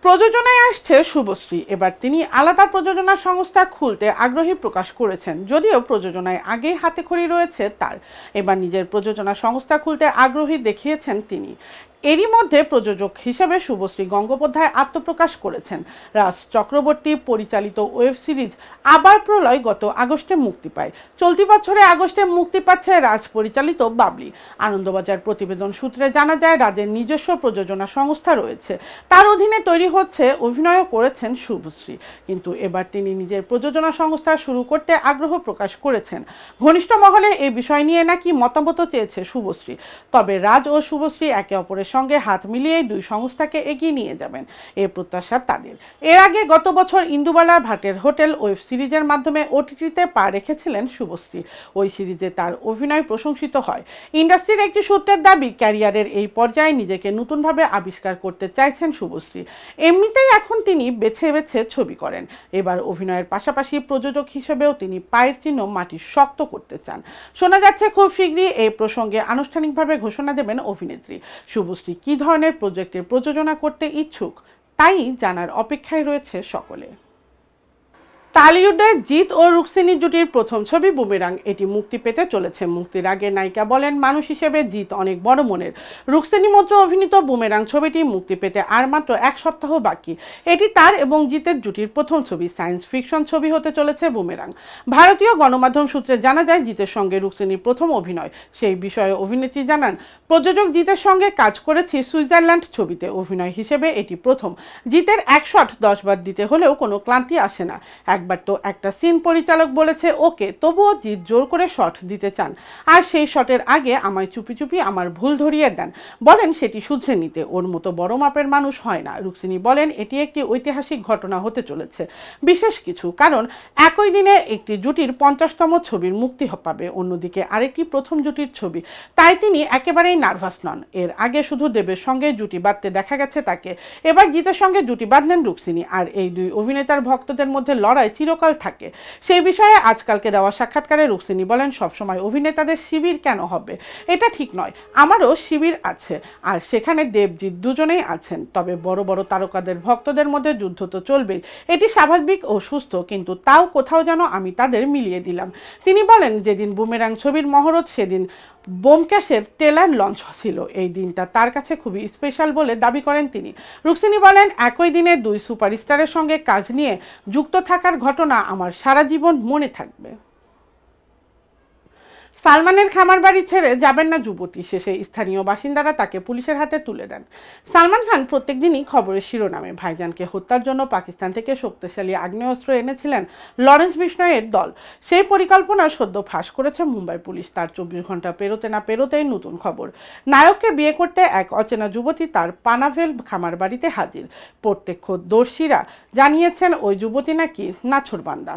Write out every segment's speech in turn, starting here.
প্রযোজনায় আসছে শুভশ্রী। এবার তিনি আলাদা প্রযোজনা সংস্থা খুলতে আগ্রহী প্রকাশ করেছেন। যদিও প্রযোজনায় আগেই হাতেখড়ি রয়েছে তার, এবার নিজের প্রযোজনা সংস্থা খুলতে আগ্রহী দেখিয়েছেন তিনি। এরই মধ্যে প্রযোজক হিসেবে শুভশ্রী গঙ্গোপাধ্যায় আত্মপ্রকাশ করেছেন। রাজ চক্রবর্তী পরিচালিত ওয়েব সিরিজ আবার প্রলয় গত আগস্টে মুক্তি পায়। চলতি বছরে আগস্টে মুক্তি পাচ্ছে রাজ পরিচালিত বাবলি। আনন্দবাজার প্রতিবেদন সূত্রে জানা যায়, রাজের নিজস্ব প্রযোজনা সংস্থা রয়েছে, তার অধীনে তৈরি হচ্ছে, অভিনয়ও করেছেন শুভশ্রী। কিন্তু এবার তিনি নিজের প্রযোজনা সংস্থা শুরু করতে আগ্রহ প্রকাশ করেছেন। ঘনিষ্ঠ মহলে এই বিষয় নিয়ে নাকি মতামত চেয়েছে শুভশ্রী। তবে রাজ ও শুভশ্রী একে অপরের সঙ্গে হাত মিলিয়ে দুই সংস্থাকে এগিয়ে নিয়ে যাবেন, এ প্রত্যাশা তাদের। এর আগে গত বছর ইন্দুবালা ভাটের হোটেল ওয়েব সিরিজের মাধ্যমে ওটিটিতে পা রেখেছিলেন শুভশ্রী। ওই সিরিজে তার অভিনয় প্রশংসিত হয়। ইন্ডাস্ট্রির একটি সূত্রের দাবি, ক্যারিয়ারের এই পর্যায়ে নিজেকে নতুনভাবে আবিষ্কার করতে চাইছেন শুভশ্রী। এমনিতেই এখন তিনি বেছে বেছে ছবি করেন। এবার অভিনয়ের পাশাপাশি প্রযোজক হিসেবেও তিনি পায়ের চিহ্ন মাটি শক্ত করতে চান। শোনা যাচ্ছে খুব শীঘ্রই এই প্রসঙ্গে আনুষ্ঠানিকভাবে ঘোষণা দেবেন অভিনেত্রী। শুভশ্রী কী ধরনের প্রজেক্টের প্রযোজনা করতে ইচ্ছুক, তাই জানার অপেক্ষায় রয়েছে সকলে। টলিউডে জিৎ ও রুক্মিণী জুটির প্রথম ছবি বুমেরাং, এটি মুক্তি পেতে চলেছে। মুক্তির আগে নায়িকা বলেন, মানুষ হিসেবে জিৎ অনেক বড় মনের। রুক্মিণী মৈত্র অভিনীত বুমেরাং ছবিটি মুক্তি পেতে আর মাত্র এক সপ্তাহ বাকি। এটি তার এবং জিতের জুটির প্রথম ছবি। সায়েন্স ফিকশন ছবি হতে চলেছে বুমেরাং। ভারতীয় গণমাধ্যম সূত্রে জানা যায়, জিতের সঙ্গে রুক্মিণীর প্রথম অভিনয়। সেই বিষয়ে অভিনেত্রী জানান, প্রযোজক জিতের সঙ্গে কাজ করেছি সুইজারল্যান্ড ছবিতে। অভিনয় হিসেবে এটি প্রথম। জিতের এক শট 10 বার দিতে হলেও কোনো ক্লান্তি আসে না। একবার তো একটা সিন পরিচালক বলেছে ওকে, তবুও জিৎ জোর করে শট দিতে চান, আর সেই শটের আগে আমায় চুপি চুপি আমার ভুল ধরিয়ে দেন, বলেন সেটি শুধরে নিতে। ওর মতো বড় মাপের মানুষ হয় না। রুক্মিণী বলেন, এটি একটি ঐতিহাসিক ঘটনা হতে চলেছে, বিশেষ কিছু, কারণ একই দিনে একটি জুটির 50তম ছবির মুক্তি পাবে, অন্যদিকে আরেকটি প্রথম জুটির ছবি। তাই তিনি একেবারেই নার্ভাস নন। এর আগে শুধু দেবের সঙ্গে জুটি বাঁধতে দেখা গেছে তাকে, এবার জিতের সঙ্গে জুটি বাঁধলেন রুক্মিণী। আর এই দুই অভিনেতার ভক্তদের মধ্যে লড়াই চিরকাল থাকে। সেই বিষয়ে আজকালকে দেওয়া সাক্ষাৎকারে রুক্মিণী বলেন, সবসময় অভিনেতাদের শিবির কেন হবে, এটা ঠিক নয়। আমারও শিবির আছে, আর সেখানে দেবজিৎ দুজনেই আছেন। তবে বড় বড় তারকাদের ভক্তদের মধ্যে যুদ্ধ তো চলবেই, এটি স্বাভাবিক ও সুস্থ, কিন্তু তাও কোথাও যেন আমি তাদের মিলিয়ে দিলাম। তিনি বলেন, যেদিন বুমেরাং ছবির মহরত, সেদিন ব্যোমকেশের ট্রেলার লঞ্চ ছিল। এই দিনটা তার কাছে খুবই স্পেশাল বলে দাবি করেন তিনি। রুক্মিণী বলেন, একই দিনে দুই সুপারস্টারের সঙ্গে কাজ নিয়ে যুক্ত থাকার ঘটনা আমার সারা জীবন মনে থাকবে। সালমানের খামার বাড়ি ছেড়ে যাবেন না যুবতী, শেষে স্থানীয় বাসিন্দারা তাকে পুলিশের হাতে তুলে দেন। সালমান খান প্রত্যেকদিনই খবরের শিরোনামে। ভাইজানকে হত্যার জন্য পাকিস্তান থেকে শক্তিশালী আগ্নেয়াস্ত্র এনেছিলেন লরেন্স বিশনয়ের দল। সেই পরিকল্পনা সদ্য ফাঁস করেছে মুম্বাই পুলিশ। তার 24 ঘন্টা পেরোতে না পেরোতেই নতুন খবর। নায়ককে বিয়ে করতে এক অচেনা যুবতী তার পানাভেল খামার বাড়িতে হাজির। প্রত্যক্ষদর্শীরা জানিয়েছেন, ওই যুবতী নাকি নাছোড়বান্দা।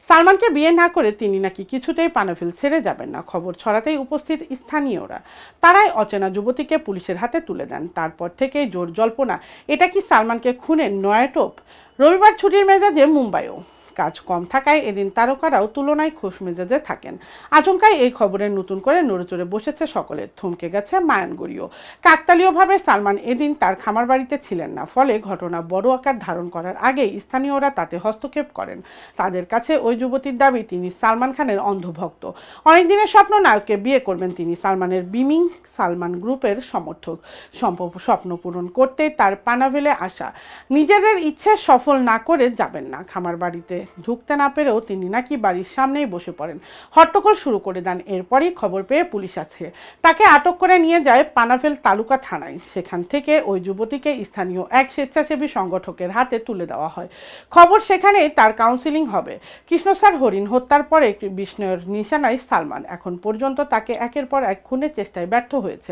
সালমানকে বিয়ে না করে তিনি নাকি কিছুতেই পানাভেল ছেড়ে যাবেন না। খবর ছড়াতেই উপস্থিত স্থানীয়রা, তারাই অচেনা যুবতীকে পুলিশের হাতে তুলে দেন। তারপর থেকেই জোর জল্পনা, এটা কি সালমানকে খুনের নয়া টোপ। রবিবার ছুটির মেজাজে মুম্বাইও। কাজ কম থাকায় এদিন তারকারাও তুলনায় খোশ মেজাজে থাকেন। আচমকাই এই খবরের নতুন করে নড়েচড়ে বসেছে সকলে। থমকে গেছে মায়ানগড়িও। কাকতালীয়ভাবে সালমান এদিন তার খামার বাড়িতে ছিলেন না, ফলে ঘটনা বড় আকার ধারণ করার আগেই স্থানীয়রা তাতে হস্তক্ষেপ করেন। তাদের কাছে ওই যুবতীর দাবি, তিনি সালমান খানের অন্ধভক্ত। অনেকদিনের স্বপ্ন, নায়ককে বিয়ে করবেন তিনি। সালমানের বিমিং সালমান গ্রুপের সমর্থক। স্বপ্ন পূরণ করতে তার পানাভেলে আসা। নিজেদের ইচ্ছে সফল না করে যাবেন না। খামার বাড়িতে ঢুকতে না পেরেও তিনি নাকি বাড়ির সামনেই বসে পড়েন, হট্টগোল শুরু করে দেন। এরপরই খবর পেয়ে পুলিশ আসে, তাকে আটক করে নিয়ে যায় পানাভেল তালুকা থানায়। সেখান থেকে ওই যুবতীকে স্থানীয় এক স্বেচ্ছাসেবী সংগঠকের হাতে তুলে দেওয়া হয়। খবর, সেখানে তার কাউন্সিলিং হবে। কৃষ্ণসার হরিণ হত্যার পরে বিষ্ণুর নিশানায় সালমান। এখন পর্যন্ত তাকে একের পর এক খুনের চেষ্টায় ব্যর্থ হয়েছে।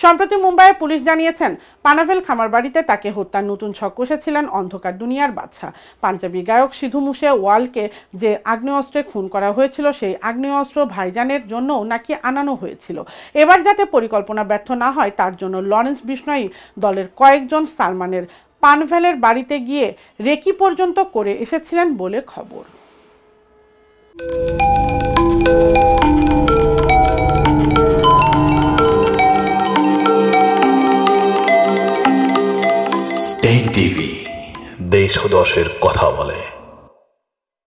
সম্প্রতি মুম্বাইয়ে পুলিশ জানিয়েছেন, পানাভেল খামার বাড়িতে তাকে হত্যার নতুন ছক কষেছিলেন অন্ধকার দুনিয়ার বাদশা। পাঞ্জাবি গায়ক সিধু মুসে ওয়ালকে যে আগ্নেয়াস্ত্রে খুন করা হয়েছিল, সেই আগ্নেয়াস্ত্র ভাইজানের জন্যও নাকি আনানো হয়েছিল। এবার যাতে পরিকল্পনা ব্যর্থ না হয়, তার জন্য লরেন্স বিশনয়ী দলের কয়েকজন সালমানের পানভেলের বাড়িতে গিয়ে রেকি পর্যন্ত করে এসেছিলেন বলে খবর। Tech TV. দেশ ও দশের কথা বলে।